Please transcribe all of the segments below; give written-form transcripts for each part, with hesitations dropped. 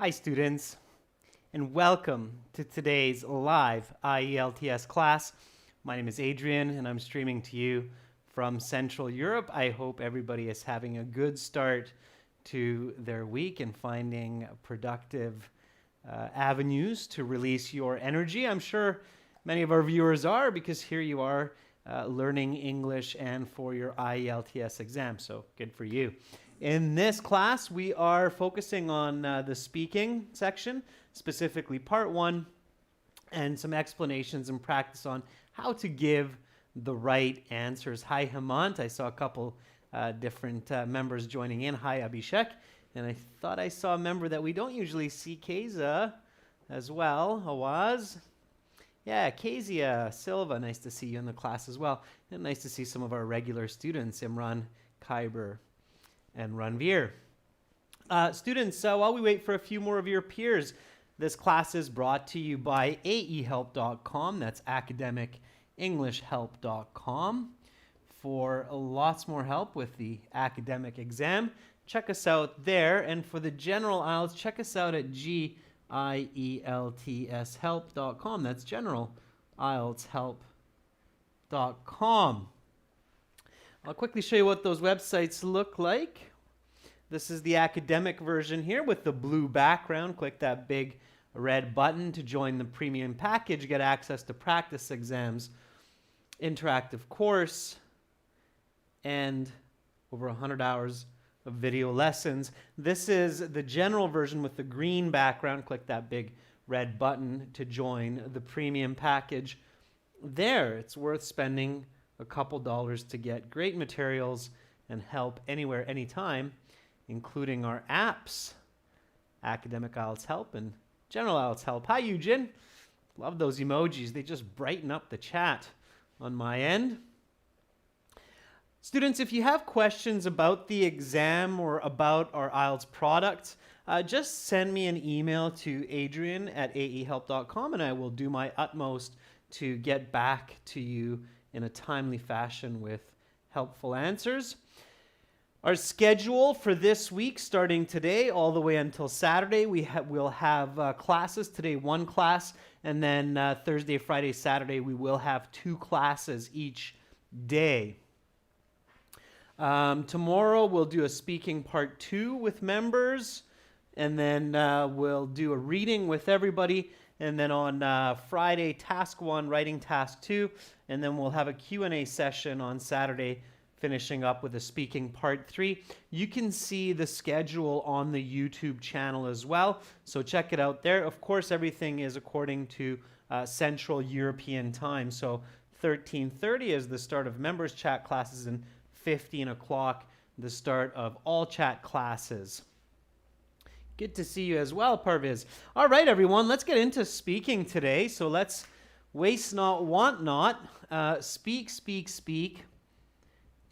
Hi students, and welcome to today's live IELTS class. My name is Adrian and I'm streaming to you from Central Europe. I hope everybody is having a good start to their week and finding productive avenues to release your energy. I'm sure many of our viewers are, because here you are learning English and for your IELTS exam, so good for you. In this class, we are focusing on the speaking section, specifically part 1, and some explanations and practice on how to give the right answers. Hi, Hemant. I saw a couple different members joining in. Hi, Abhishek. And I thought I saw a member that we don't usually see, Keza, as well. Awaz. Yeah, Kezia Silva, nice to see you in the class as well. And nice to see some of our regular students, Imran, Khyber, and Ranveer. Students, while we wait for a few more of your peers, this class is brought to you by aehelp.com. That's academicenglishhelp.com. For lots more help with the academic exam, check us out there. And for the general IELTS, check us out at GIELTShelp.com. That's generalieltshelp.com. I'll quickly show you what those websites look like. This is the academic version here with the blue background. Click that big red button to join the premium package. Get access to practice exams, interactive course, and over 100 hours of video lessons. This is the general version with the green background. Click that big red button to join the premium package. There, it's worth spending a couple dollars to get great materials and help anywhere, anytime, including our apps, Academic IELTS Help and General IELTS Help. Hi, Eugen. Love those emojis. They just brighten up the chat on my end. Students, if you have questions about the exam or about our IELTS products, just send me an email to adrian@aehelp.com and I will do my utmost to get back to you in a timely fashion with helpful answers. Our schedule for this week, starting today all the way until Saturday, we'll have classes. Today, 1 class, and then Thursday, Friday, Saturday, we will have 2 classes each day. Tomorrow, we'll do a speaking part 2 with members, and then we'll do a reading with everybody. And then on Friday, task 1, writing task 2, and then we'll have a Q&A session on Saturday, finishing up with a speaking part 3. You can see the schedule on the YouTube channel as well, so check it out there. Of course, everything is according to Central European time, so 13:30 is the start of members chat classes, and 15 o'clock the start of all chat classes. Good to see you as well, Parviz. All right, everyone, let's get into speaking today. So let's waste not, want not. Speak, speak, speak,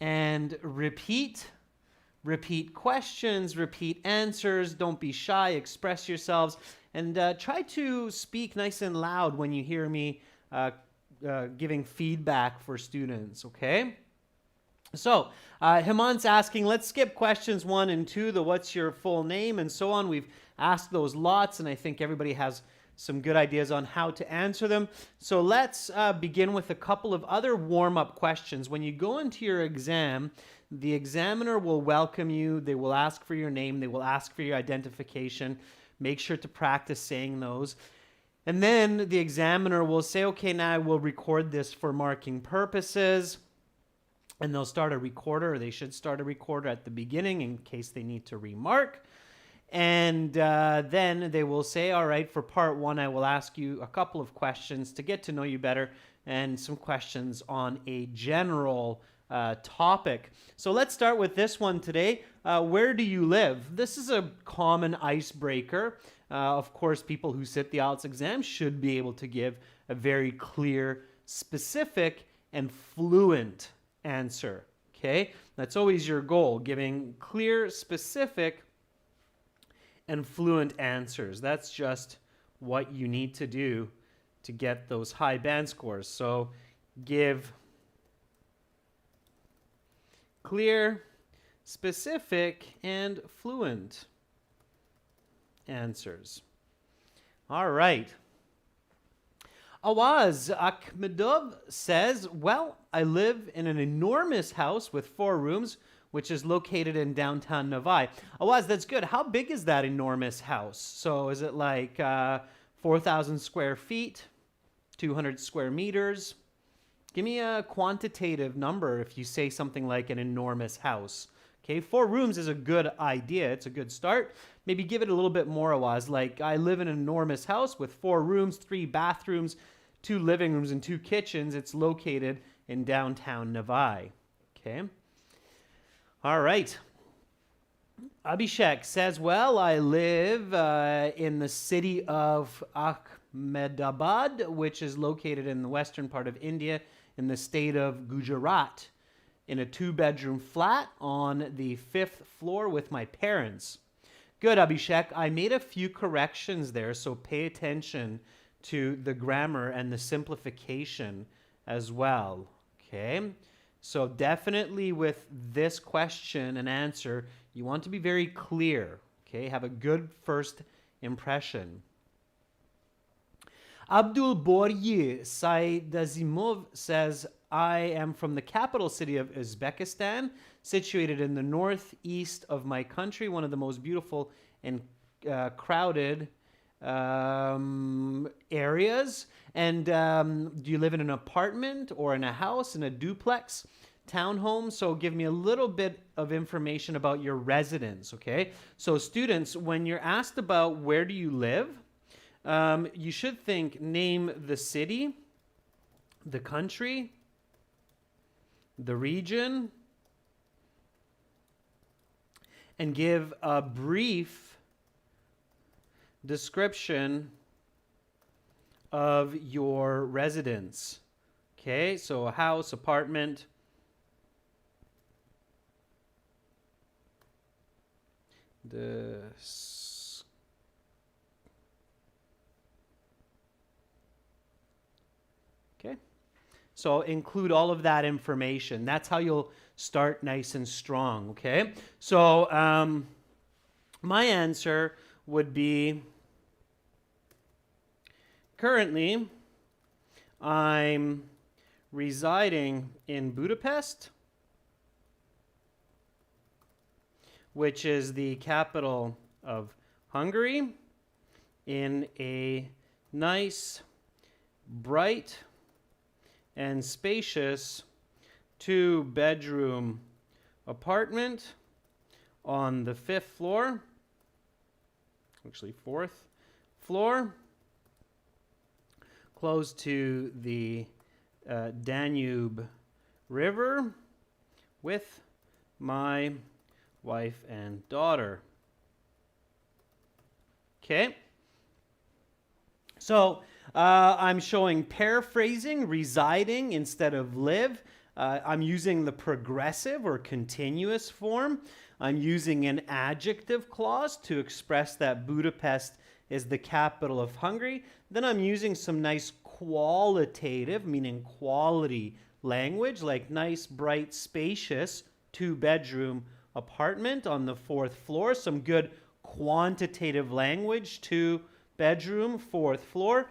and repeat. Repeat questions, repeat answers. Don't be shy, express yourselves, and try to speak nice and loud when you hear me giving feedback for students, okay? So, Hemant's asking, let's skip questions 1 and 2, the what's your full name and so on. We've asked those lots, and I think everybody has some good ideas on how to answer them. So let's begin with a couple of other warm-up questions. When you go into your exam, the examiner will welcome you. They will ask for your name. They will ask for your identification. Make sure to practice saying those. And then the examiner will say, okay, now I will record this for marking purposes. And they'll start a recorder, or they should start a recorder at the beginning in case they need to remark. And then they will say, all right, for part 1, I will ask you a couple of questions to get to know you better and some questions on a general topic. So let's start with this one today. Where do you live? This is a common icebreaker. Of course, people who sit the IELTS exam should be able to give a very clear, specific, and fluent answer, okay? That's always your goal, giving clear, specific, and fluent answers. That's just what you need to do to get those high band scores. So give clear, specific, and fluent answers. All right. Awaz Akhmedov says, well, I live in an enormous house with 4 rooms, which is located in downtown Novi. Awaz, that's good. How big is that enormous house? So is it like 4,000 square feet, 200 square meters? Give me a quantitative number if you say something like an enormous house. Okay, 4 rooms is a good idea. It's a good start. Maybe give it a little bit more, Awaz. Like, I live in an enormous house with 4 rooms, 3 bathrooms, 2 living rooms, and 2 kitchens. It's located in downtown Novi. Okay. All right. Abhishek says, well, I live in the city of Ahmedabad, which is located in the western part of India in the state of Gujarat, in a 2-bedroom flat on the 5th floor with my parents. Good, Abhishek. I made a few corrections there, so pay attention to the grammar and the simplification as well. Okay? So definitely with this question and answer, you want to be very clear. Okay? Have a good first impression. Abdul Borye Saidazimov says, I am from the capital city of Uzbekistan, situated in the northeast of my country, one of the most beautiful and crowded areas. And do you live in an apartment or in a house, in a duplex, townhome? So give me a little bit of information about your residence, okay? So students, when you're asked about where do you live, you should think, name the city, the country, the region, and give a brief description of your residence. Okay, so a house, apartment, okay. So include all of that information. That's how you'll start nice and strong, okay? So my answer would be, currently, I'm residing in Budapest, which is the capital of Hungary, in a nice, bright, and spacious 2-bedroom apartment on the 5th floor, actually 4th floor, close to the Danube River with my wife and daughter. Okay. So I'm showing paraphrasing, residing instead of live. I'm using the progressive or continuous form. I'm using an adjective clause to express that Budapest is the capital of Hungary. Then I'm using some nice qualitative, meaning quality language, like nice, bright, spacious 2-bedroom apartment on the 4th floor. Some good quantitative language, 2-bedroom, 4th floor.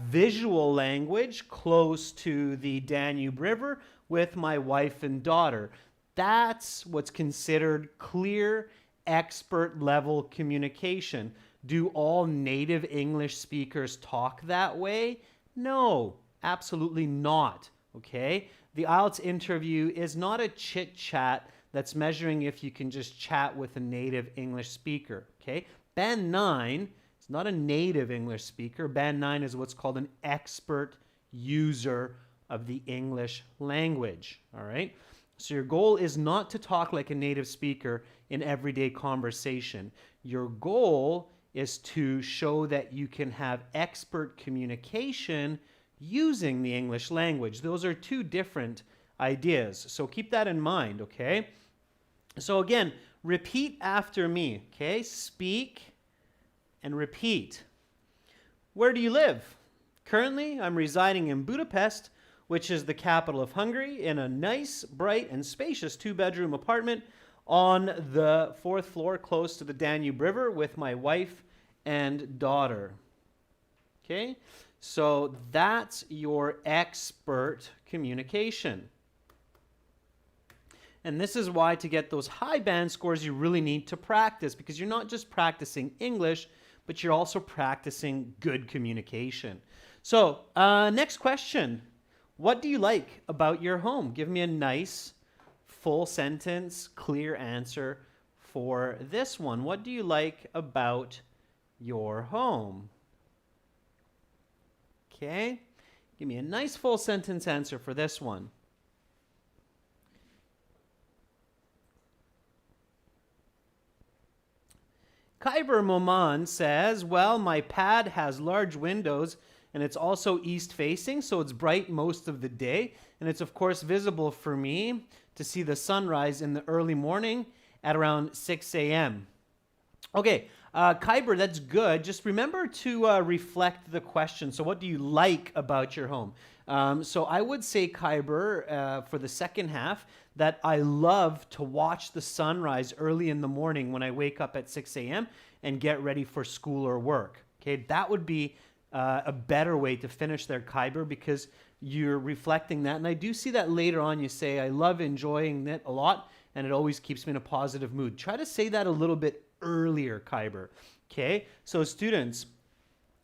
Visual language, close to the Danube River with my wife and daughter. That's what's considered clear, expert level communication. Do all native English speakers talk that way? No, absolutely not. Okay? The IELTS interview is not a chit chat that's measuring if you can just chat with a native English speaker. Okay? Band 9 is not a native English speaker. Band 9 is what's called an expert user of the English language. All right? So your goal is not to talk like a native speaker in everyday conversation. Your goal is to show that you can have expert communication using the English language. Those are 2 different ideas. So keep that in mind, okay? So again, repeat after me, okay? Speak and repeat. Where do you live? Currently, I'm residing in Budapest, which is the capital of Hungary, in a nice, bright, and spacious 2-bedroom apartment on the 4th floor close to the Danube River with my wife and daughter. Okay? So that's your expert communication. And this is why to get those high band scores, you really need to practice, because you're not just practicing English, but you're also practicing good communication. So next question. What do you like about your home? Give me a nice, full sentence, clear answer for this one. What do you like about your home? Okay. Give me a nice, full sentence answer for this one. Khyber Moman says, well, my pad has large windows and it's also east facing, so it's bright most of the day. And it's of course visible for me to see the sunrise in the early morning at around 6 a.m. Okay, Khyber, that's good. Just remember to reflect the question. So what do you like about your home? So I would say, Khyber, for the second half, that I love to watch the sunrise early in the morning when I wake up at 6 a.m. and get ready for school or work. Okay, that would be a better way to finish there, Khyber, because you're reflecting that. And I do see that later on you say, I love enjoying it a lot, and it always keeps me in a positive mood. Try to say that a little bit earlier, Khyber. Okay, so students,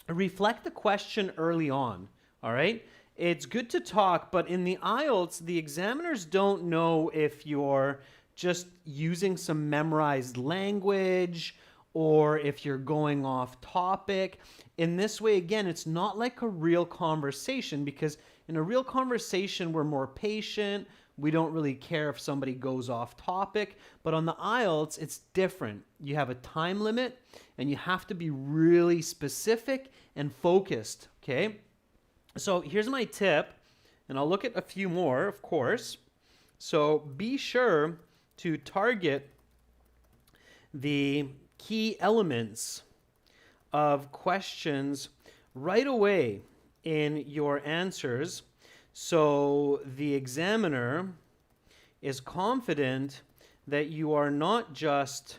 reflect the question early on, all right? It's good to talk, but in the IELTS, the examiners don't know if you're just using some memorized language or if you're going off topic. In this way, again, it's not like a real conversation, because in a real conversation, we're more patient. We don't really care if somebody goes off topic. But on the IELTS, it's different. You have a time limit, and you have to be really specific and focused, okay? So here's my tip, and I'll look at a few more, of course. So be sure to target the key elements of questions right away in your answers, so the examiner is confident that you are not just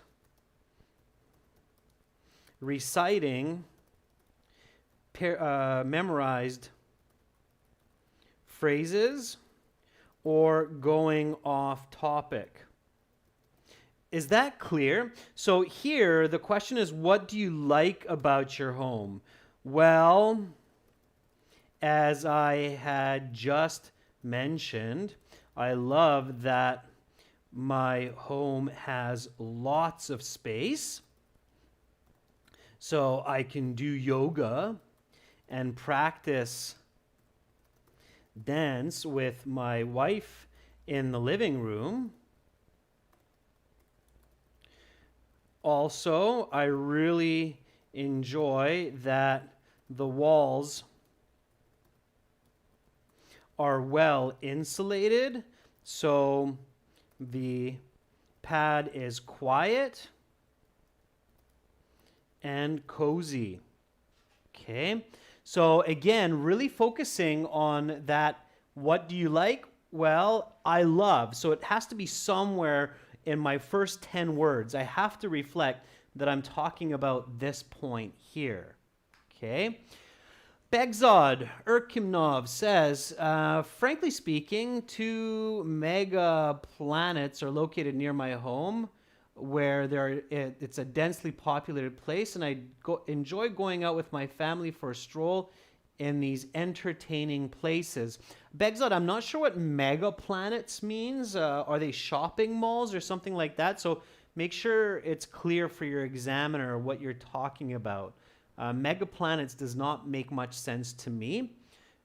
reciting memorized phrases or going off topic. Is that clear? So here the question is, what do you like about your home? Well, as I had just mentioned, I love that my home has lots of space, so I can do yoga and practice dance with my wife in the living room. Also, I really enjoy that the walls are well insulated, so the pad is quiet and cozy. Okay, so again, really focusing on that. What do you like? Well, I love. So it has to be somewhere in my first 10 words. I have to reflect that I'm talking about this point here. Okay. Begzod Erkimnov says, frankly speaking, 2 mega planets are located near my home, where it's a densely populated place, and I enjoy going out with my family for a stroll in these entertaining places. Begzod, I'm not sure what mega planets means. Are they shopping malls or something like that? So make sure it's clear for your examiner what you're talking about. Mega planets does not make much sense to me.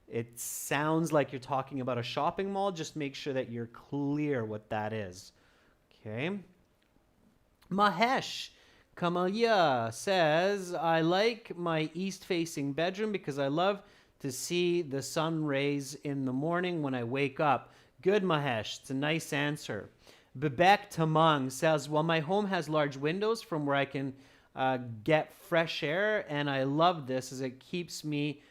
It sounds like you're talking about a shopping mall. Just make sure that you're clear what that is. Okay. Mahesh Kamalia says, I like my east-facing bedroom because I love to see the sun rays in the morning when I wake up. Good, Mahesh. It's a nice answer. Bebek Tamang says, well, my home has large windows from where I can get fresh air, and I love this as it keeps me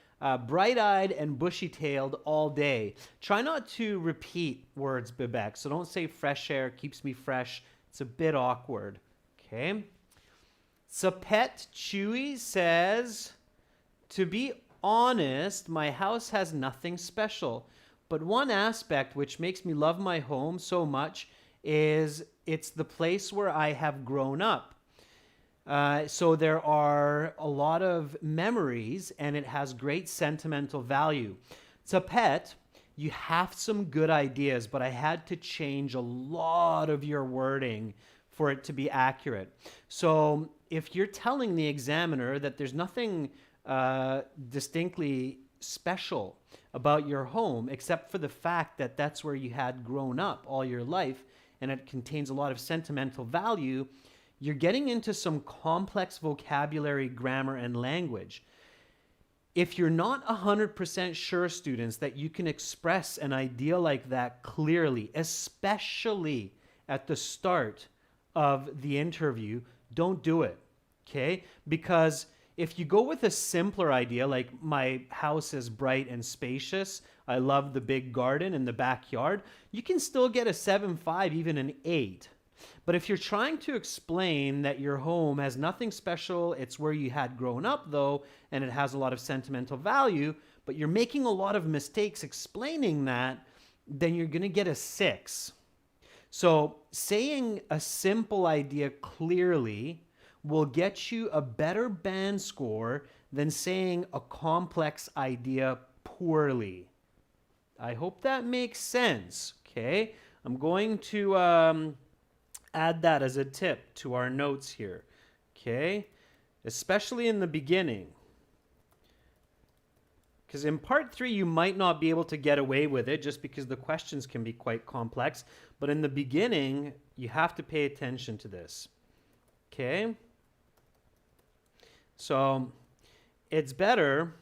bright-eyed and bushy-tailed all day. Try not to repeat words, Bebek. So don't say fresh air keeps me fresh. It's a bit awkward. Okay. Sapet Chewy says, to be honest, my house has nothing special. But one aspect which makes me love my home so much is it's the place where I have grown up. So there are a lot of memories and it has great sentimental value. Sapet, you have some good ideas, but I had to change a lot of your wording for it to be accurate. So if you're telling the examiner that there's nothing distinctly special about your home except for the fact that that's where you had grown up all your life and it contains a lot of sentimental value, you're getting into some complex vocabulary, grammar, and language. If you're not 100% sure, students, that you can express an idea like that clearly, especially at the start of the interview, don't do it, okay? Because if you go with a simpler idea, like my house is bright and spacious, I love the big garden in the backyard, you can still get a 7.5, even an 8. But if you're trying to explain that your home has nothing special, it's where you had grown up though, and it has a lot of sentimental value, but you're making a lot of mistakes explaining that, then you're going to get a 6. So saying a simple idea clearly will get you a better band score than saying a complex idea poorly. I hope that makes sense, okay? I'm going to add that as a tip to our notes here, okay? Especially in the beginning. Because in part 3, you might not be able to get away with it just because the questions can be quite complex. But in the beginning, you have to pay attention to this, okay? So it's better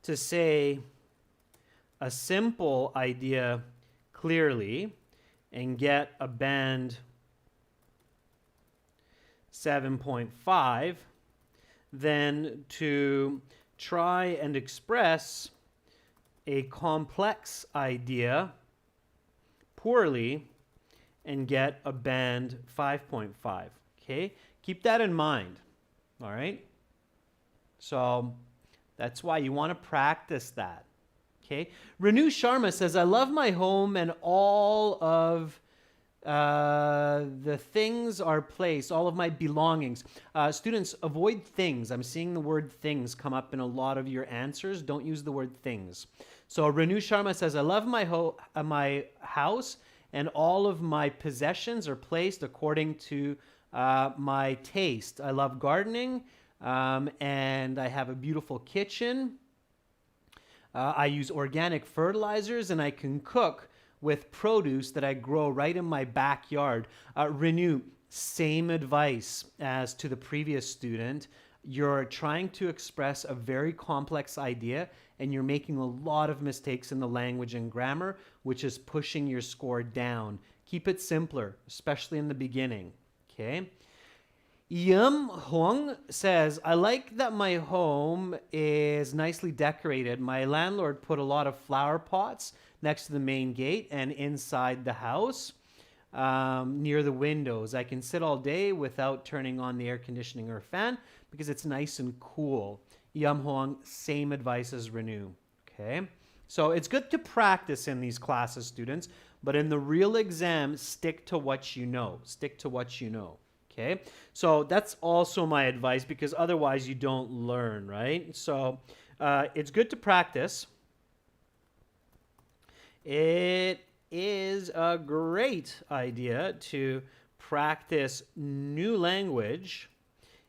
to say a simple idea clearly and get a band 7.5 than to try and express a complex idea poorly and get a band 5.5. Okay? Keep that in mind. All right? So that's why you want to practice that. Okay? Renew Sharma says, I love my home and all of the things are placed, all of my belongings. Students, avoid things. I'm seeing the word things come up in a lot of your answers. Don't use the word things. So Renew Sharma says, I love my house and all of my possessions are placed according to my taste. I love gardening and I have a beautiful kitchen. I use organic fertilizers and I can cook with produce that I grow right in my backyard. Renew, same advice as to the previous student. You're trying to express a very complex idea and you're making a lot of mistakes in the language and grammar, which is pushing your score down. Keep it simpler, especially in the beginning, okay? Yum Huang says, I like that my home is nicely decorated. My landlord put a lot of flower pots next to the main gate and inside the house near the windows. I can sit all day without turning on the air conditioning or fan because it's nice and cool. Yum Huang, same advice as Renew. Okay, so it's good to practice in these classes, students, but in the real exam, stick to what you know. Stick to what you know. Okay, so that's also my advice because otherwise you don't learn, right? So it's good to practice. It is a great idea to practice new language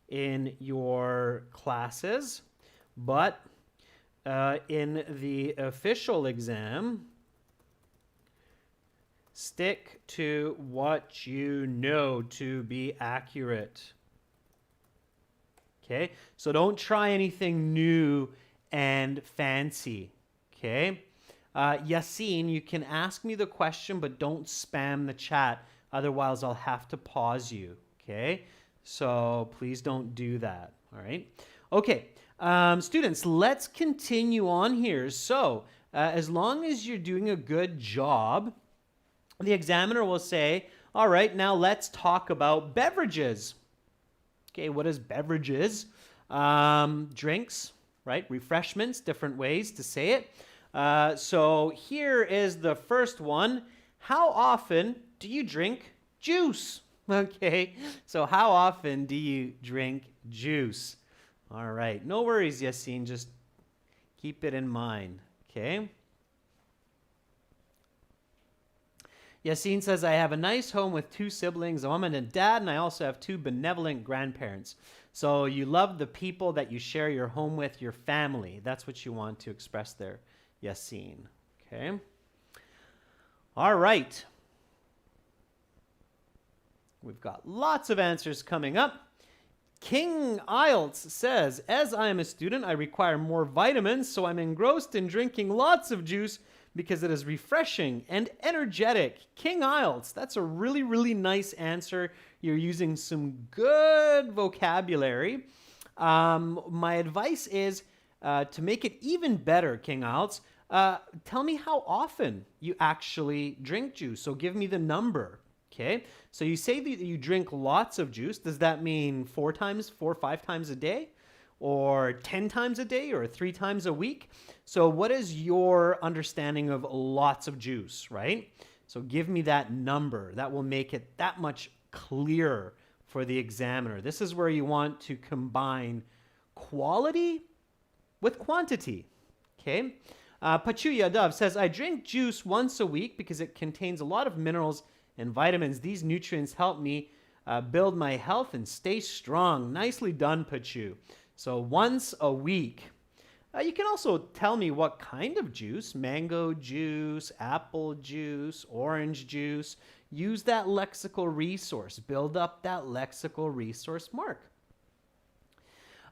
in your classes, but in the official exam, stick to what you know to be accurate. Okay, so don't try anything new and fancy. Okay, Yassine, you can ask me the question, but don't spam the chat. Otherwise, I'll have to pause you. Okay, so please don't do that. All right. Okay, students, let's continue on here. So as long as you're doing a good job, the examiner will say, all right, now let's talk about beverages. Okay, what is beverages? Drinks, right? Refreshments, different ways to say it. So here is the first one. How often do you drink juice? Okay, so how often do you drink juice? All right, no worries, Yassine, just keep it in mind, okay? Yassine says, I have a nice home with 2 siblings, a mom and a dad, and I also have 2 benevolent grandparents. So you love the people that you share your home with, your family. That's what you want to express there, Yassine. Okay. All right. We've got lots of answers coming up. King IELTS says, as I am a student, I require more vitamins, so I'm engrossed in drinking lots of juice because it is refreshing and energetic. King IELTS, that's a really, really nice answer. You're using some good vocabulary. My advice is to make it even better, King IELTS, tell me how often you actually drink juice. So give me the number, okay? So you say that you drink lots of juice. Does that mean 4 or 5 times a day? Or 10 times a day, or 3 times a week? So what is your understanding of lots of juice, right? So give me that number. That will make it that much clearer for the examiner. This is where you want to combine quality with quantity, okay? Pachuya Dove says, I drink juice once a week because it contains a lot of minerals and vitamins. These nutrients help me build my health and stay strong. Nicely done, Pachu. So once a week. You can also tell me what kind of juice: mango juice, apple juice, orange juice. Use that lexical resource. Build up that lexical resource mark.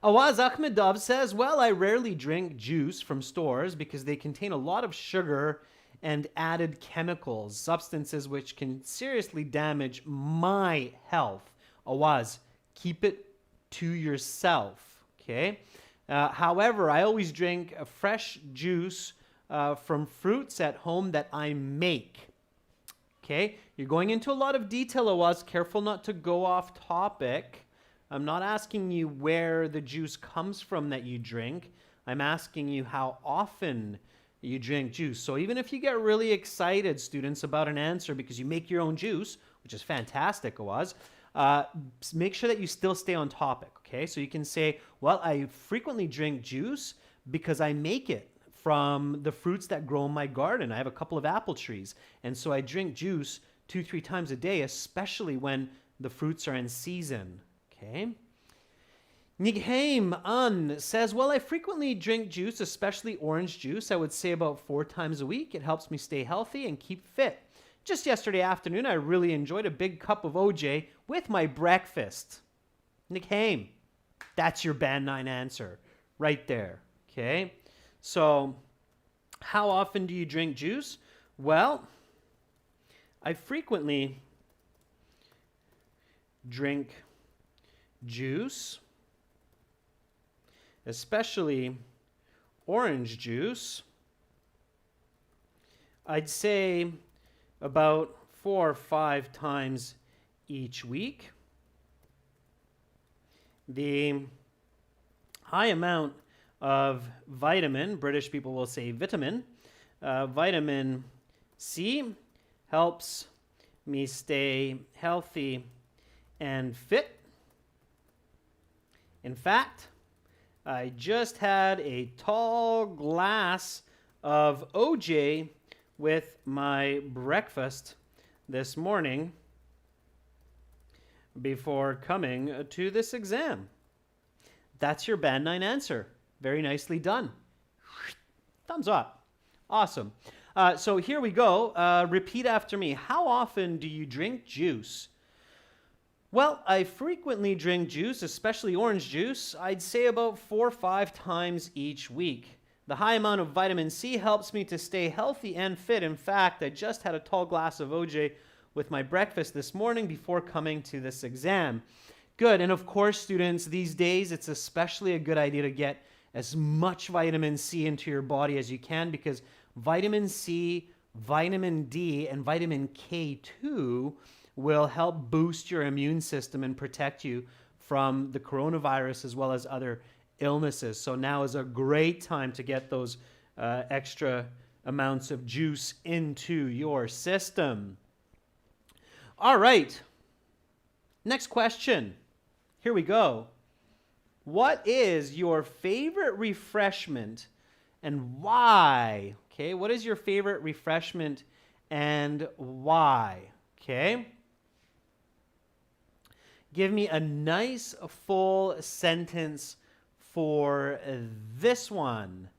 Awaz Ahmedov says, well, I rarely drink juice from stores because they contain a lot of sugar and added chemicals, substances which can seriously damage my health. Awaz, keep it to yourself. Okay. However, I always drink a fresh juice from fruits at home that I make. Okay. You're going into a lot of detail, Awaz. Careful not to go off topic. I'm not asking you where the juice comes from that you drink. I'm asking you how often you drink juice. So even if you get really excited, students, about an answer because you make your own juice, which is fantastic, Awaz, make sure that you still stay on topic, okay? So you can say, well, I frequently drink juice because I make it from the fruits that grow in my garden. I have a couple of apple trees, and so I drink juice 2-3 times a day, especially when the fruits are in season, okay? Nigheim An says, well, I frequently drink juice, especially orange juice. I would say about 4 times a week. It helps me stay healthy and keep fit. Just yesterday afternoon, I really enjoyed a big cup of OJ with my breakfast. Nigheim, that's your Band 9 answer right there, okay? So how often do you drink juice? Well, I frequently drink juice, especially orange juice. I'd say about 4 or 5 times each week. The high amount of vitamin, British people will say vitamin, vitamin C helps me stay healthy and fit. In fact, I just had a tall glass of OJ with my breakfast this morning before coming to this exam. That's your Band 9 answer. Very nicely done. Thumbs up. Awesome. So here we go. Repeat after me. How often do you drink juice? Well, I frequently drink juice, especially orange juice. I'd say about 4 or 5 times each week. The high amount of vitamin C helps me to stay healthy and fit. In fact, I just had a tall glass of OJ with my breakfast this morning before coming to this exam. Good. And of course, students, these days, it's especially a good idea to get as much vitamin C into your body as you can, because vitamin C, vitamin D, and vitamin K2 will help boost your immune system and protect you from the coronavirus as well as other illnesses. So now is a great time to get those extra amounts of juice into your system. All right. Next question. Here we go. What is your favorite refreshment and why? Okay, what is your favorite refreshment and why? Okay. Give me a nice full sentence for this one.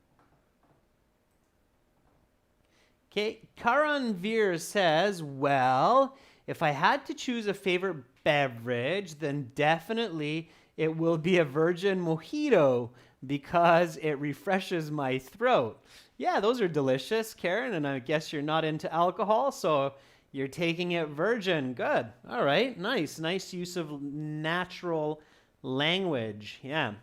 Okay, Karanveer says, well, if I had to choose a favorite beverage, then definitely it will be a virgin mojito because it refreshes my throat. Yeah, those are delicious, Karen, and I guess you're not into alcohol, so you're taking it virgin. Good. All right, nice. Nice use of natural language. Yeah.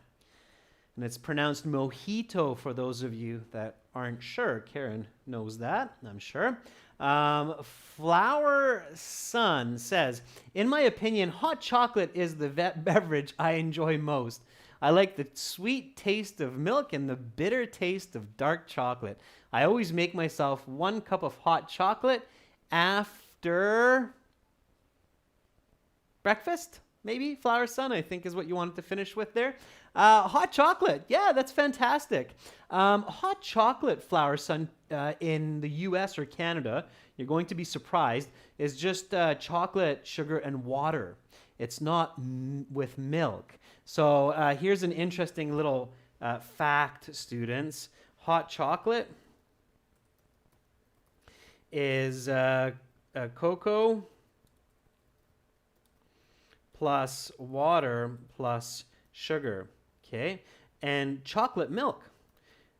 And it's pronounced mojito for those of you that aren't sure. Karen knows that, I'm sure. Flower Sun says, in my opinion, hot chocolate is the beverage I enjoy most. I like the sweet taste of milk and the bitter taste of dark chocolate. I always make myself 1 cup of hot chocolate after breakfast, maybe. Flower Sun, I think, is what you wanted to finish with there. Hot chocolate. Yeah, that's fantastic. Hot chocolate, Flower Sun, in the US or Canada, you're going to be surprised, is just chocolate, sugar, and water. It's not with milk. So here's an interesting little fact, students. Hot chocolate is cocoa plus water plus sugar, okay? And chocolate milk.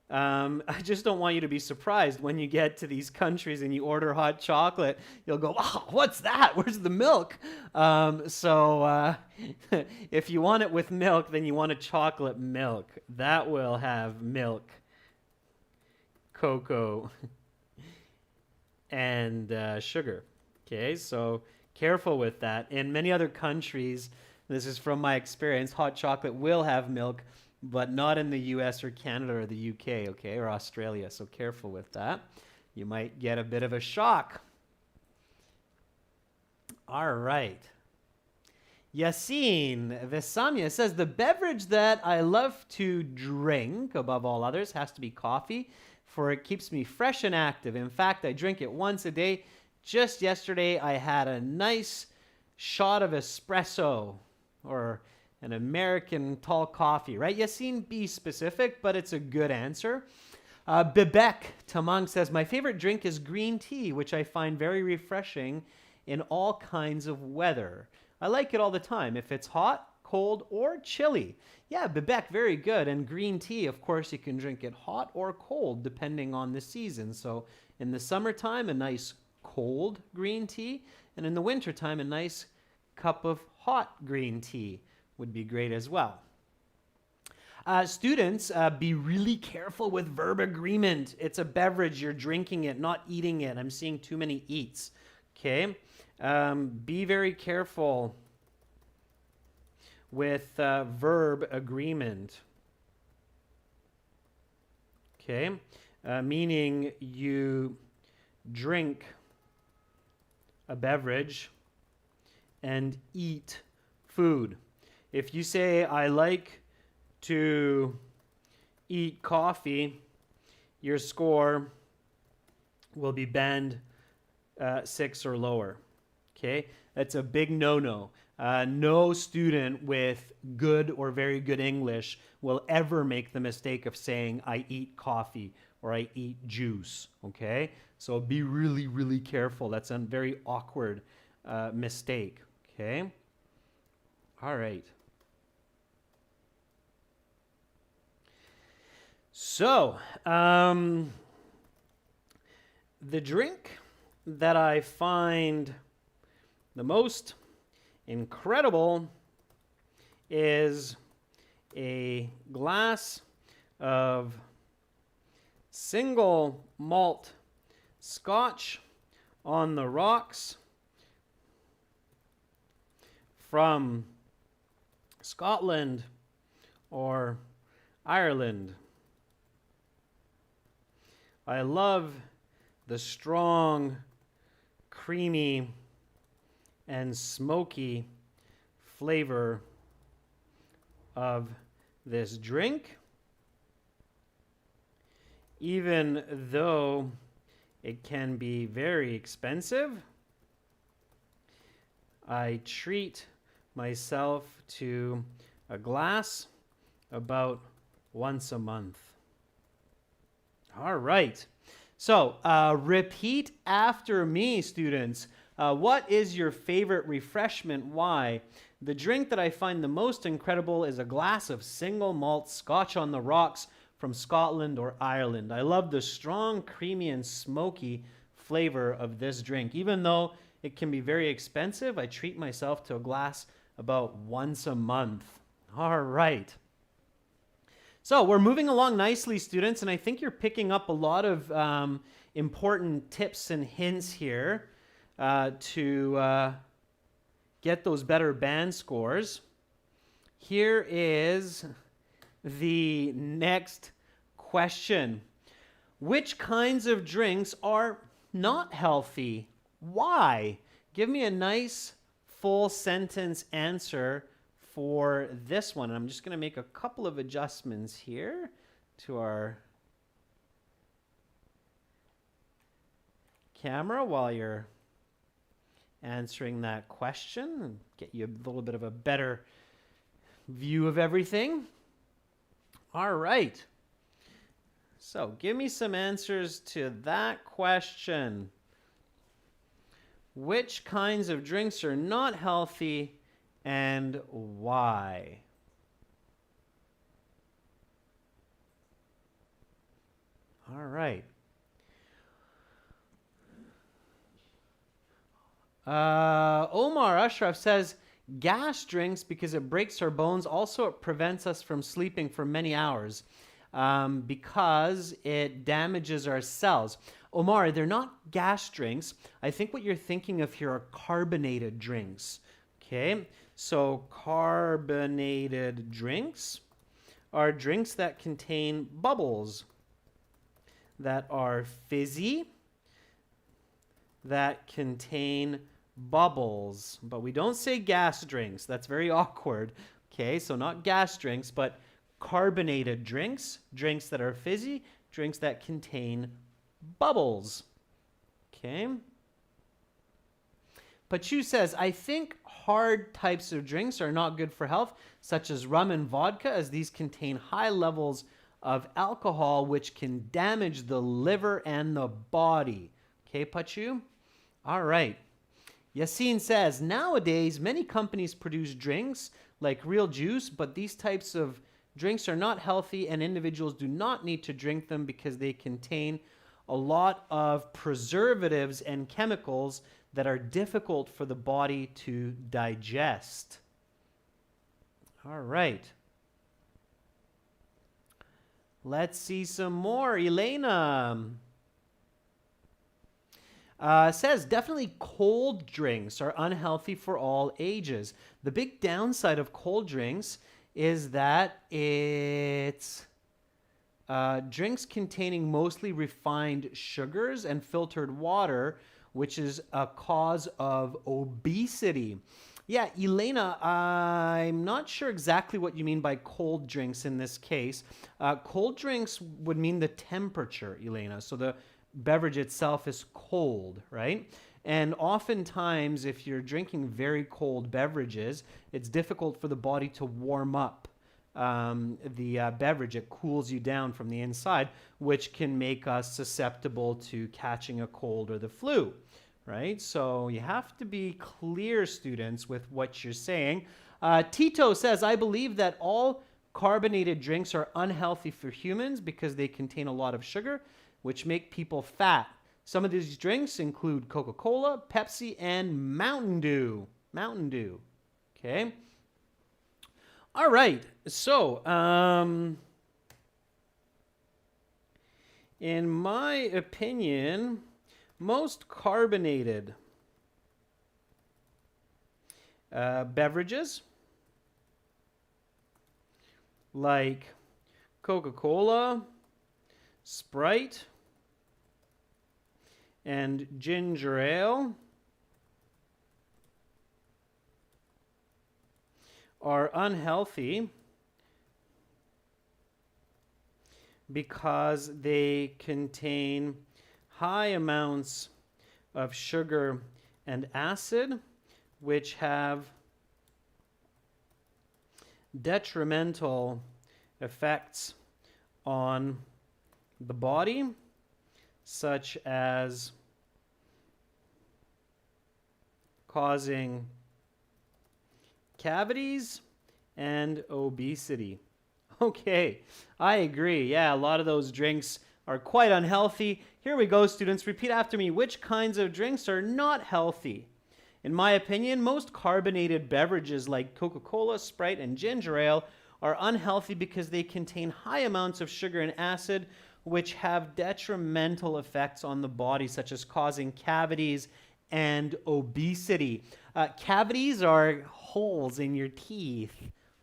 I just don't want you to be surprised when you get to these countries and you order hot chocolate. You'll go, oh, what's that? Where's the milk? So if you want it with milk, then you want a chocolate milk. That will have milk, cocoa, and sugar. Okay, so careful with that. In many other countries, this is from my experience, hot chocolate will have milk, but not in the US or Canada or the UK, okay, or Australia. So careful with that. You might get a bit of a shock. All right. Yassine Vesamia says, the beverage that I love to drink above all others has to be coffee, for it keeps me fresh and active. In fact, I drink it once a day. Just yesterday, I had a nice shot of espresso, or an American tall coffee, right? Yassine, be specific, but it's a good answer. Bibek Tamang says, my favorite drink is green tea, which I find very refreshing in all kinds of weather. I like it all the time, if it's hot, cold, or chilly. Yeah, Bibek, very good. And green tea, of course, you can drink it hot or cold, depending on the season. So in the summertime, a nice cold green tea, and in the wintertime, a nice cup of hot green tea would be great as well. Students, be really careful with verb agreement. It's a beverage. You're drinking it, not eating it. I'm seeing too many eats. Okay? Be very careful with verb agreement. Okay? Meaning you drink a beverage and eat food. If you say, I like to eat coffee, your score will be band 6 or lower. Okay? That's a big no-no. No student with good or very good English will ever make the mistake of saying, I eat coffee or I eat juice. Okay? So be really, really careful. That's a very awkward mistake. Okay? All right. So, the drink that I find the most incredible is a glass of single malt Scotch on the rocks from Scotland or Ireland? I love the strong, creamy, and smoky flavor of this drink, even though it can be very expensive. I treat myself to a glass about once a month. All right. So repeat after me, students. What is your favorite refreshment? Why? The drink that I find the most incredible is a glass of single malt Scotch on the rocks from Scotland or Ireland. I love the strong, creamy, and smoky flavor of this drink. Even though it can be very expensive, I treat myself to a glass about once a month. All right. So we're moving along nicely, students, and I think you're picking up a lot of important tips and hints here to get those better band scores. Here is the next question. Which kinds of drinks are not healthy? Why? Give me a nice full sentence answer for this one. And I'm just going to make a couple of adjustments here to our camera while you're answering that question and get you a little bit of a better view of everything. All right. So give me some answers to that question. Which kinds of drinks are not healthy and why? All right. Omar Ashraf says, gas drinks because it breaks our bones. Also, it prevents us from sleeping for many hours because it damages our cells. Omar, they're not gas drinks. I think what you're thinking of here are carbonated drinks. Okay, so carbonated drinks are drinks that contain bubbles, that are fizzy, that contain bubbles. But we don't say gas drinks. That's very awkward. Okay, so not gas drinks, but carbonated drinks, drinks that are fizzy, drinks that contain bubbles. Okay. Pachu says, I think hard types of drinks are not good for health, such as rum and vodka, as these contain high levels of alcohol, which can damage the liver and the body. Okay, Pachu? All right. Yassine says, nowadays, many companies produce drinks like real juice, but these types of drinks are not healthy and individuals do not need to drink them because they contain a lot of preservatives and chemicals that are difficult for the body to digest. All right. Let's see some more. Elena says, definitely cold drinks are unhealthy for all ages. The big downside of cold drinks is that it's drinks containing mostly refined sugars and filtered water, which is a cause of obesity. Yeah, Elena, I'm not sure exactly what you mean by cold drinks in this case. Cold drinks would mean the temperature, Elena. So the beverage itself is cold, right? And oftentimes, if you're drinking very cold beverages, it's difficult for the body to warm up the beverage. It cools you down from the inside, which can make us susceptible to catching a cold or the flu, right? So you have to be clear, students, with what you're saying. Tito says, I believe that all carbonated drinks are unhealthy for humans because they contain a lot of sugar, which make people fat. Some of these drinks include Coca-Cola, Pepsi, and Mountain Dew. Mountain Dew. Okay. All right. So, in my opinion, most carbonated beverages like Coca-Cola, Sprite, and ginger ale are unhealthy because they contain high amounts of sugar and acid, which have detrimental effects on the body, such as causing cavities and obesity. Okay, I agree. Yeah, a lot of those drinks are quite unhealthy. Here we go, students. Repeat after me. Which kinds of drinks are not healthy? In my opinion, most carbonated beverages like Coca-Cola, Sprite, and ginger ale are unhealthy because they contain high amounts of sugar and acid, which have detrimental effects on the body, such as causing cavities and obesity. Cavities are holes in your teeth,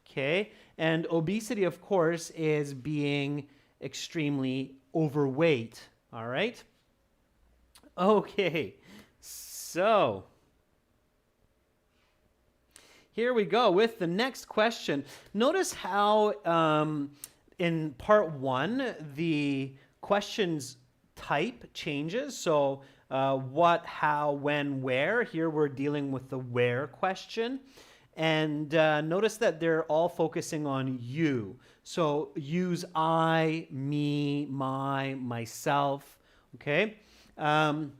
okay? And obesity, of course, is being extremely overweight, all right? Okay, so here we go with the next question. Notice how in part one, the questions type changes. So what, how, when, where. Here we're dealing with the where question. And notice that they're all focusing on you. So use I, me, my, myself, okay? All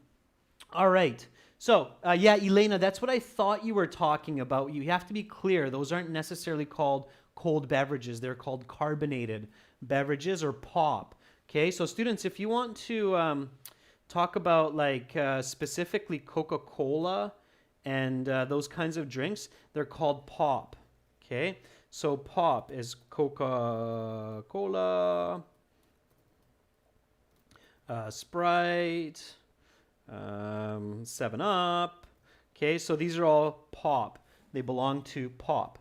right. So, yeah, Elena, that's what I thought you were talking about. You have to be clear. Those aren't necessarily called cold beverages. They're called carbonated beverages or pop. Okay, so students, if you want to talk about like specifically Coca-Cola and those kinds of drinks, they're called pop. Okay, so pop is Coca-Cola, Sprite, 7 Up. Okay, so these are all pop. They belong to pop.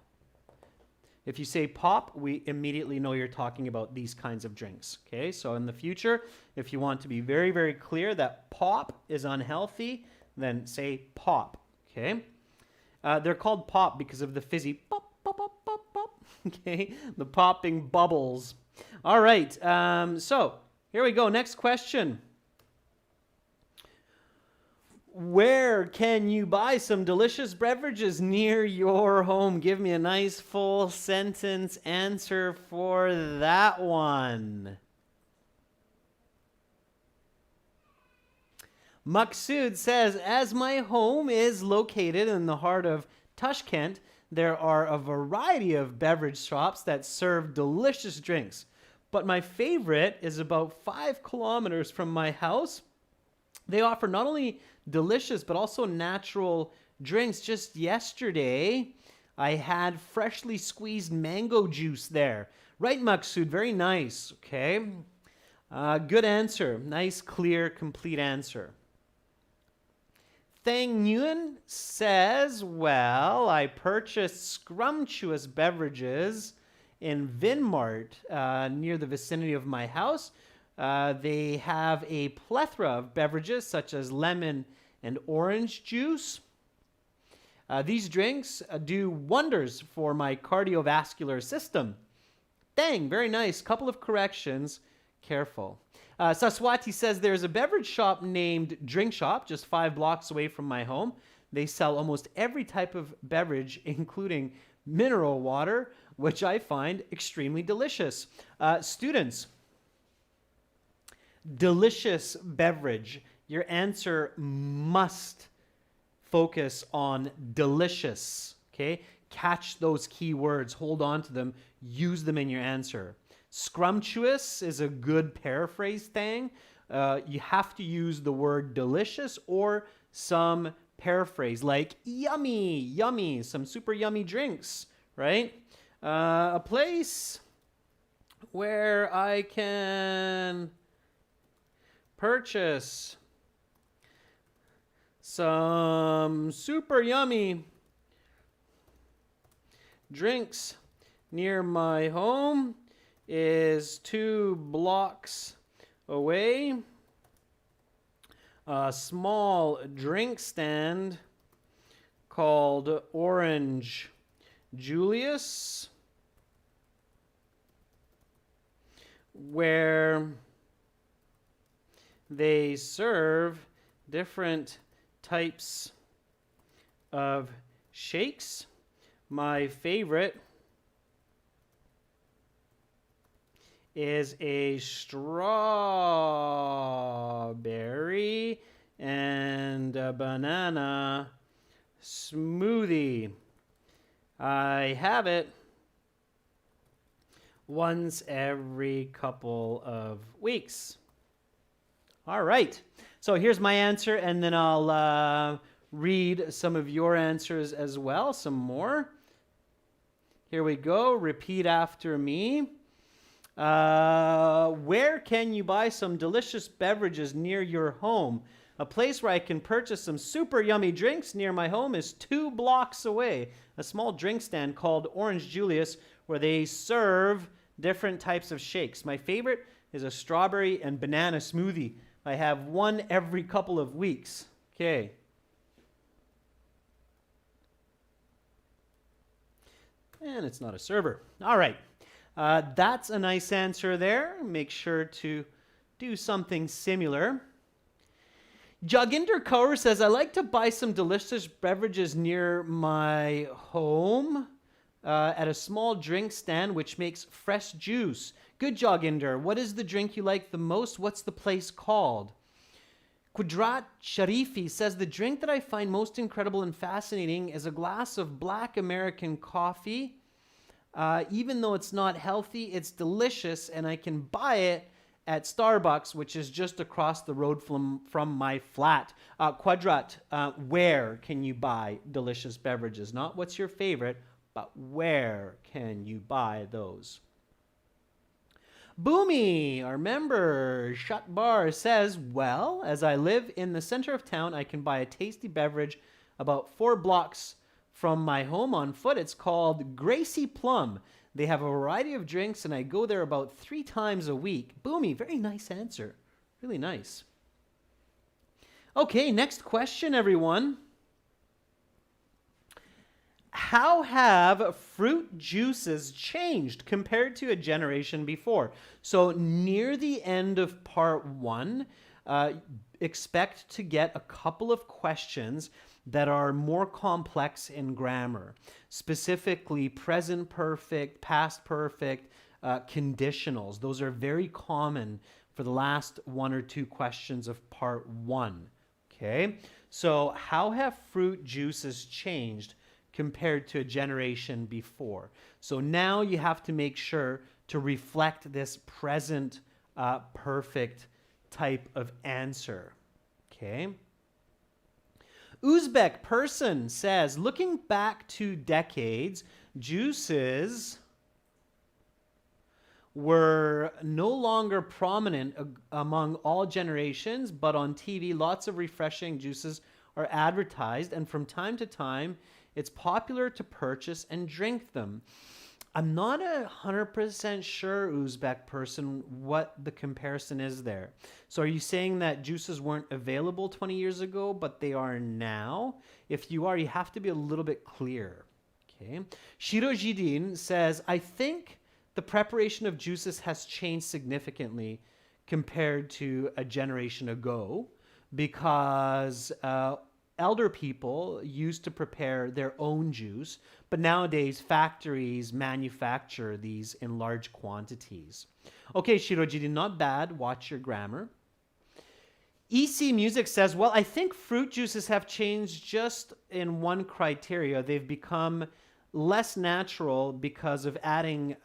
If you say pop, we immediately know you're talking about these kinds of drinks. Okay, so in the future, if you want to be very, very clear that pop is unhealthy, then say pop. Okay, they're called pop because of the fizzy pop, pop, pop, pop, pop. Okay, the popping bubbles. All right, so here we go. Next question. Where can you buy some delicious beverages near your home? Give me a nice full sentence answer for that one. Maksud says, as my home is located in the heart of Tashkent, there are a variety of beverage shops that serve delicious drinks. But my favorite is about 5 kilometers from my house. They offer not only delicious but also natural drinks. Just yesterday, I had freshly squeezed mango juice there. Right, Maksud? Very nice. Okay. Good answer. Nice, clear, complete answer. Thang Nguyen says, well, I purchased scrumptious beverages in Vinmart near the vicinity of my house. They have a plethora of beverages such as lemon and orange juice. These drinks do wonders for my cardiovascular system. Dang, very nice. Couple of corrections. Careful. Saswati says there's a beverage shop named Drink Shop just 5 blocks away from my home. They sell almost every type of beverage, including mineral water, which I find extremely delicious. Students, delicious beverage. Your answer must focus on delicious, okay? Catch those key words, hold on to them, use them in your answer. Scrumptious is a good paraphrase thing. You have to use the word delicious or some paraphrase like yummy, yummy, some super yummy drinks, right? A place where I can purchase some super yummy drinks near my home is 2 blocks away. A small drink stand called Orange Julius, where they serve different types of shakes. My favorite is a strawberry and a banana smoothie. I have it once every couple of weeks. All right. So here's my answer, and then I'll read some of your answers as well, some more. Here we go. Repeat after me. Where can you buy some delicious beverages near your home? A place where I can purchase some super yummy drinks near my home is 2 blocks away. A small drink stand called Orange Julius, where they serve different types of shakes. My favorite is a strawberry and banana smoothie. I have one every couple of weeks. Okay. And it's not a server. All right. That's a nice answer there. Make sure to do something similar. Jaginder Kaur says, I like to buy some delicious beverages near my home at a small drink stand which makes fresh juice. Good, Jaginder. What is the drink you like the most? What's the place called? Qudrat Sharifi says, the drink that I find most incredible and fascinating is a glass of black American coffee. Even though it's not healthy, it's delicious, and I can buy it at Starbucks, which is just across the road from my flat. Qudrat, where can you buy delicious beverages? Not what's your favorite, but where can you buy those? Boomy, our member, Shut Bar, says, well, as I live in the center of town, I can buy a tasty beverage about 4 blocks from my home on foot. It's called Gracie Plum. They have a variety of drinks, and I go there about 3 times a week. Boomy, very nice answer. Really nice. Okay, next question, everyone. How have fruit juices changed compared to a generation before? So near the end of part 1, expect to get a couple of questions that are more complex in grammar, specifically present perfect, past perfect, conditionals. Those are very common for the last 1 or 2 questions of part 1. Okay, so how have fruit juices changed compared to a generation before? So now you have to make sure to reflect this present perfect type of answer. Okay. Uzbek person says, looking back 2 decades, juices were no longer prominent among all generations, but on TV, lots of refreshing juices are advertised, and from time to time, it's popular to purchase and drink them. I'm not 100% sure, Uzbek person, what the comparison is there. So are you saying that juices weren't available 20 years ago, but they are now? If you are, you have to be a little bit clear. Okay. Shirojidin says, I think the preparation of juices has changed significantly compared to a generation ago because elder people used to prepare their own juice, but nowadays factories manufacture these in large quantities. Okay, Shirojiri, not bad. Watch your grammar. EC Music says, well, I think fruit juices have changed just in one criteria. They've become less natural because of adding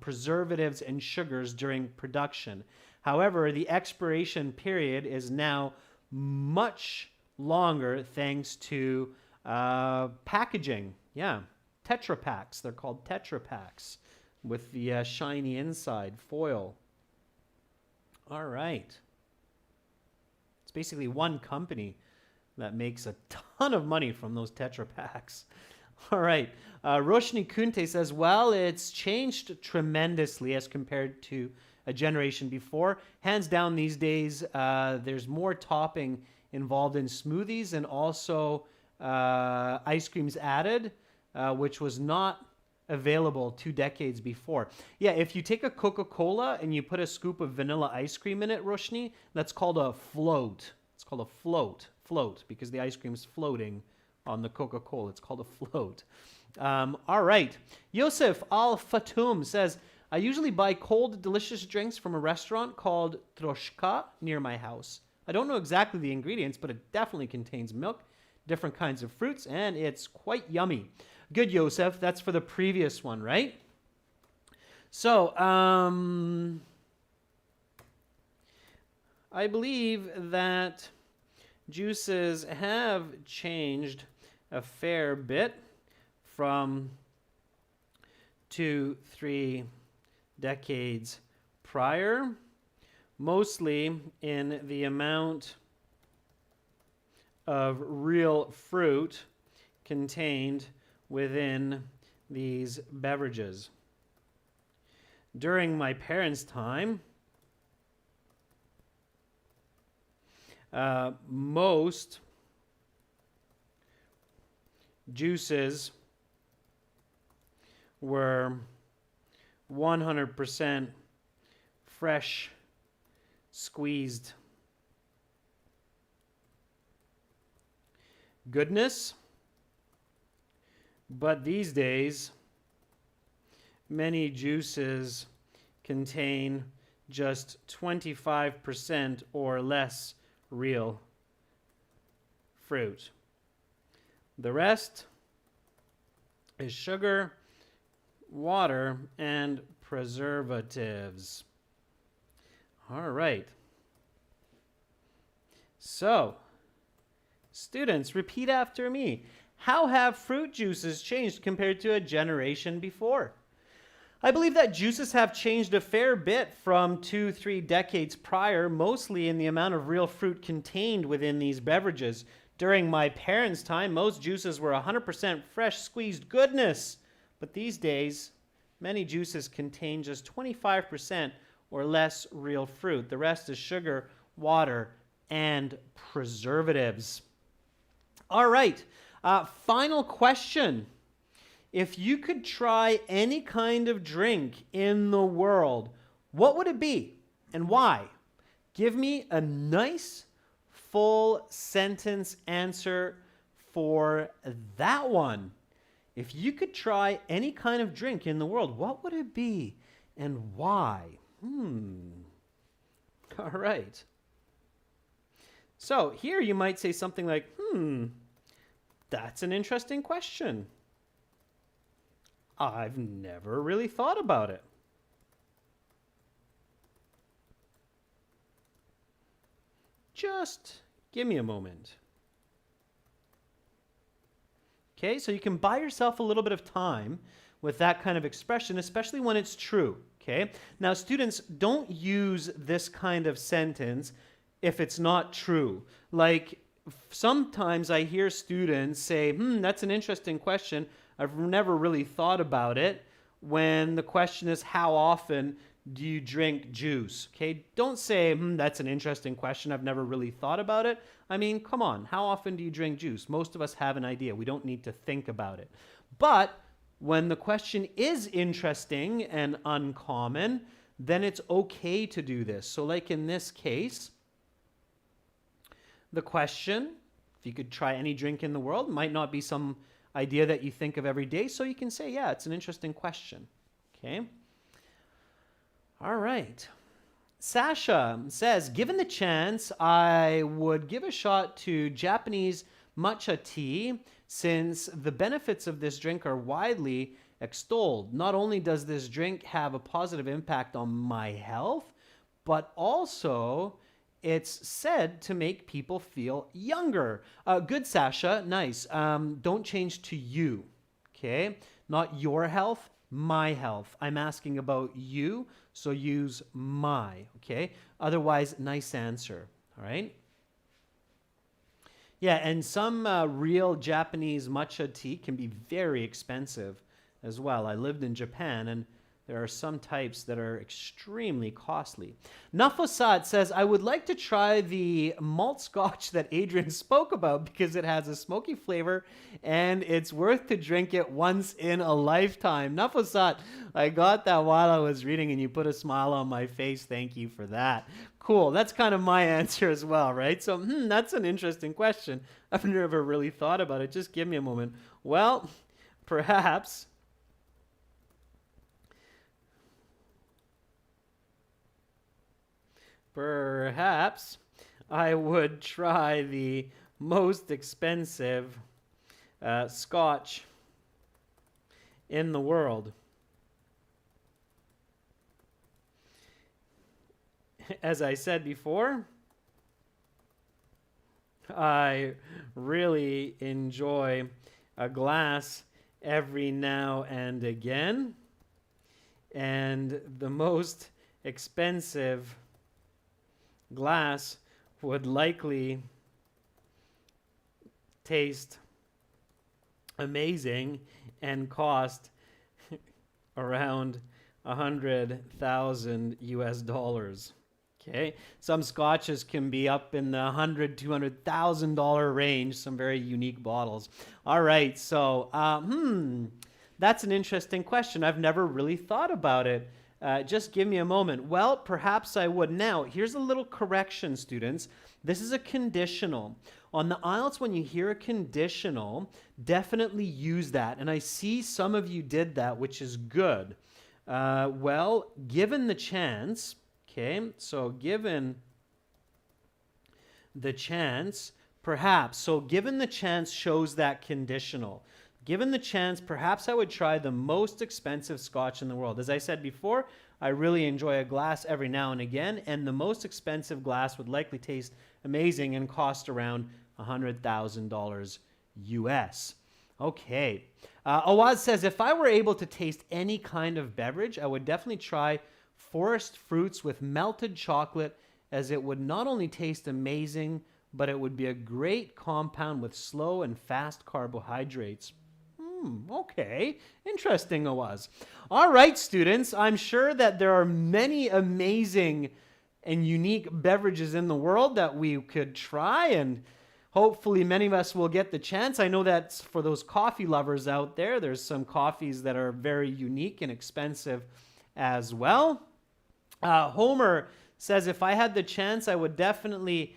preservatives and sugars during production. However, the expiration period is now much longer thanks to packaging. Yeah, Tetra Paks. They're called Tetra Paks with the shiny inside foil. All right. It's basically one company that makes a ton of money from those Tetra Paks. All right. Roshni Kunte says, well, it's changed tremendously as compared to a generation before. Hands down, these days, there's more topping involved in smoothies and also ice creams added, which was not available 2 decades before. Yeah, if you take a Coca-Cola and you put a scoop of vanilla ice cream in it, Roshni, that's called a float. It's called a float, because the ice cream is floating on the Coca-Cola. It's called a float. All right. Yosef Al-Fatoum says, I usually buy cold, delicious drinks from a restaurant called Troshka near my house. I don't know exactly the ingredients, but it definitely contains milk, different kinds of fruits, and it's quite yummy. Good, Yosef. That's for the previous one, right? So, I believe that juices have changed a fair bit from 2-3 decades prior, mostly in the amount of real fruit contained within these beverages. During my parents' time, most juices were 100% fresh squeezed goodness. But these days, many juices contain just 25% or less real fruit. The rest is sugar, water, and preservatives. All right. So, students, repeat after me. How have fruit juices changed compared to a generation before? I believe that juices have changed a fair bit from 2-3 decades prior, mostly in the amount of real fruit contained within these beverages. During my parents' time, most juices were 100% fresh squeezed goodness. But these days, many juices contain just 25% or less real fruit. The rest is sugar, water, and preservatives. All right, final question. If you could try any kind of drink in the world, what would it be and why? Give me a nice full sentence answer for that one. If you could try any kind of drink in the world, what would it be and why? All right. So here you might say something like, that's an interesting question. I've never really thought about it. Just give me a moment. Okay, so you can buy yourself a little bit of time with that kind of expression, especially when it's true. Okay, now students, don't use this kind of sentence if it's not true. Like sometimes I hear students say, that's an interesting question. I've never really thought about it, when the question is, how often do you drink juice? Okay, don't say, that's an interesting question. I've never really thought about it. I mean, come on, how often do you drink juice? Most of us have an idea. We don't need to think about it. But when the question is interesting and uncommon, then it's okay to do this. So like in this case, the question, if you could try any drink in the world, might not be some idea that you think of every day, so you can say, yeah, it's an interesting question. Okay. All right. Sasha says, given the chance, I would give a shot to Japanese matcha tea, since the benefits of this drink are widely extolled. Not only does this drink have a positive impact on my health, but also it's said to make people feel younger. Good, Sasha. Nice. Don't change to you, okay? Not your health, my health. I'm asking about you, so use my, okay? Otherwise, nice answer, all right? Yeah, and some real Japanese matcha tea can be very expensive as well. I lived in Japan, and there are some types that are extremely costly. Nafosat says, I would like to try the malt scotch that Adrian spoke about because it has a smoky flavor and it's worth to drink it once in a lifetime. Nafosat, I got that while I was reading and you put a smile on my face. Thank you for that. Cool. That's kind of my answer as well, right? So, that's an interesting question. I've never really thought about it. Just give me a moment. Well, perhaps I would try the most expensive Scotch in the world. As I said before, I really enjoy a glass every now and again. And the most expensive glass would likely taste amazing and cost around 100,000 US dollars. Okay, some scotches can be up in the $100,000-$200,000 range. Some very unique bottles. All right, so that's an interesting question. I've never really thought about it. Just give me a moment. Well, perhaps I would. Now, here's a little correction, students. This is a conditional. On the IELTS, when you hear a conditional, definitely use that. And I see some of you did that, which is good. Well, given the chance, okay, so given the chance, perhaps. So given the chance shows that conditional. Given the chance, perhaps I would try the most expensive scotch in the world. As I said before, I really enjoy a glass every now and again, and the most expensive glass would likely taste amazing and cost around $100,000 US. Okay. Awaz says, if I were able to taste any kind of beverage, I would definitely try forest fruits with melted chocolate, as it would not only taste amazing, but it would be a great compound with slow and fast carbohydrates. Okay, interesting, Awaz. All right, students, I'm sure that there are many amazing and unique beverages in the world that we could try, and hopefully many of us will get the chance. I know that for those coffee lovers out there, there's some coffees that are very unique and expensive as well. Homer says, if I had the chance, I would definitely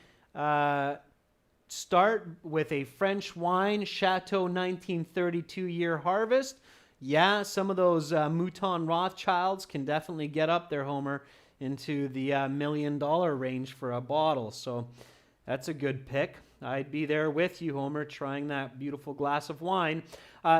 start with a French wine, Chateau 1932 year harvest. Yeah, some of those Mouton Rothschilds can definitely get up there, Homer, into the $1 million range for a bottle. So that's a good pick. I'd be there with you, Homer, trying that beautiful glass of wine.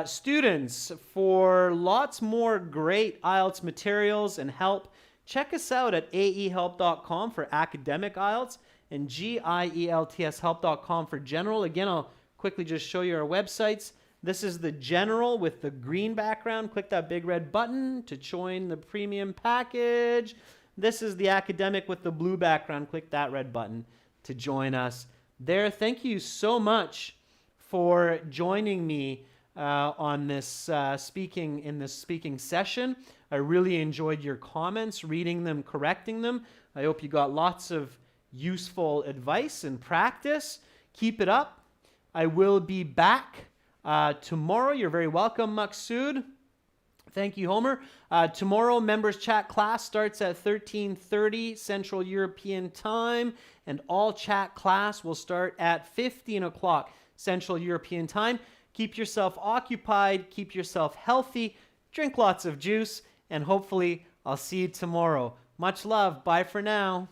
Students, for lots more great IELTS materials and help, check us out at aehelp.com for academic IELTS and gieltshelp.com for general. Again, I'll quickly just show you our websites. This is the general with the green background. Click that big red button to join the premium package. This is the academic with the blue background. Click that red button to join us there. Thank you so much for joining me on this speaking session. I really enjoyed your comments, reading them, correcting them. I hope you got lots of useful advice and practice. Keep it up. I will be back tomorrow. You're very welcome, Maksud. Thank you, Homer. Tomorrow, members chat class starts at 13:30 Central European Time, and all chat class will start at 15 o'clock Central European Time. Keep yourself occupied, keep yourself healthy, drink lots of juice, and hopefully I'll see you tomorrow. Much love. Bye for now.